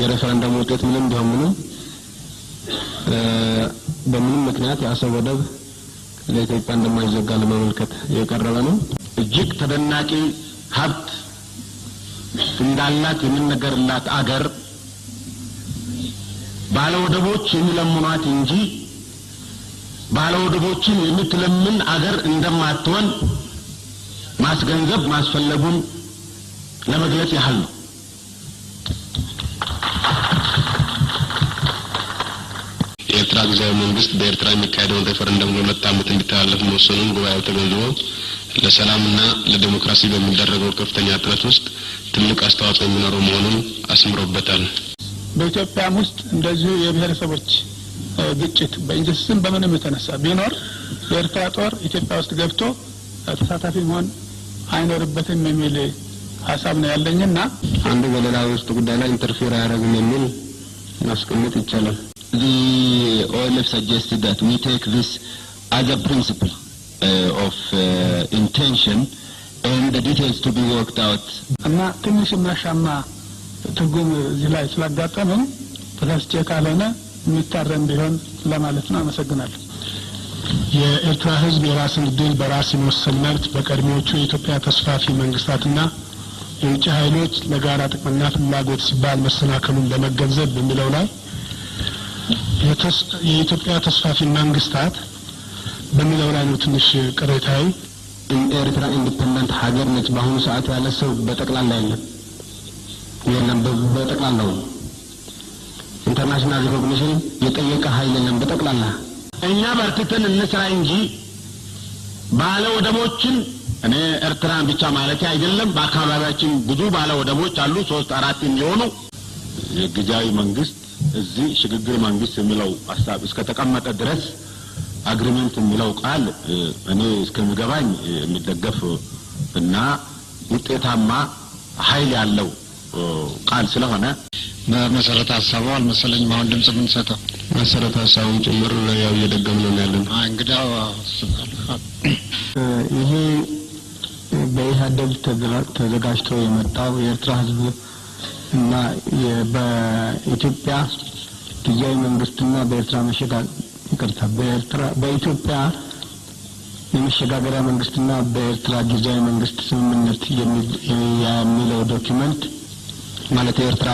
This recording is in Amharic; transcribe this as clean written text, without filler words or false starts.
የሬፈረንደም ውጤት ምንም ቢሆን ምንም በምንም ምክንያት የአሰብ ወደብ ለኢትዮጵያ እንደማይዘጋ ለማመልከት የቀረበ ነው። እጅግ ተደናቂ ሀብት እንዳላት የሚነገርላት አገር ባለወደቦች የሚለምኗት እንጂ ባለወደቦችን የምትለምን አገር እንደማትሆን ማስገንዘብ ማስፈለጉን ለመግለጽ ያህል ነው። የኤርትራ ጊዜያዊ መንግስት በኤርትራ የሚካሄደውን ሬፈረንደም ለሁለት ዓመት እንዲተላለፍ መወሰኑን ጉባኤው ተገንዝቦ ለሰላምና ለዲሞክራሲ በሚደረገው ከፍተኛ ጥረት ውስጥ ትልቅ አስተዋጽኦ የሚኖረው መሆኑን አስምሮበታል። በኢትዮጵያም ውስጥ እንደዚሁ የብሔረሰቦች ግጭት በእንግሊዝም በምንም የተነሳ ቢኖር የኤርትራ ጦር ኢትዮጵያ ውስጥ ገብቶ ተሳታፊ መሆን አይኖርበትም የሚል ሐሳብ ነው ያለኝና አንዱ በሌላው ውስጥ ጉዳይ ላይ ኢንተርፌር ያደርግም የሚል ማስቀመጥ ይቻላል። The OLF suggested that we take this as a principle of intention and the details to be worked out. እና ትንሽ ማሻማ ትርጉም እዚህ ላይ ስላጋጠመን ተሳስቼ ካልሆነ የሚታረም ቢሆን ለማለት ነው። አመሰግናለሁ። የኤርትራ ሕዝብ የራስን ዕድል በራስ የመወሰን መብት በቀድሞዎቹ የኢትዮጵያ ተስፋፊ መንግስታትና የውጭ ኃይሎች ለጋራ ጥቅምና ፍላጎት ሲባል መሰናከሉን ለመገንዘብ በሚለው ላይ የኢትዮጵያ ተስፋፊ መንግስታት በሚለው ላይ ነው ትንሽ ቅሬታዊ። ኤርትራ ኢንዲፔንደንት ሀገር ነች በአሁኑ ሰዓት ያለ ሰው በጠቅላላ የለም በጠቅላላው ኢንተርናሽናል ሪኮግኒሽን የጠየቀ ኃይል የለም በጠቅላላ። እኛ በርትተን እንስራ እንጂ ባለ ወደቦችን እኔ ኤርትራን ብቻ ማለት አይደለም በአካባቢያችን ብዙ ባለ ወደቦች አሉ 3-4 የሚሆኑ የጊዜያዊ መንግስት እዚህ ሽግግር መንግስት የሚለው ሐሳብ እስከ ተቀመጠ ድረስ አግሪመንት የሚለው ቃል እኔ እስከምገባኝ የሚደገፍ እና ውጤታማ ኃይል ያለው ቃል ስለሆነ መሰረተ ሐሳቡ አልመሰለኝም። አሁን ድምጽ ምን ሰጠው መሰረተ ሐሳቡን ጭምር ያው እየደገምነው ነው ያለን። እንግዲያው ይሄ በኢህአዴግ ተዘጋጅቶ የመጣው የኤርትራ ህዝብ እና በኢትዮጵያ ጊዜያዊ መንግስትና በኤርትራ በኢትዮጵያ የመሸጋገሪያ መንግስትና በኤርትራ ጊዜያዊ መንግስት ስምምነት የሚለው ዶክመንት ማለት የኤርትራ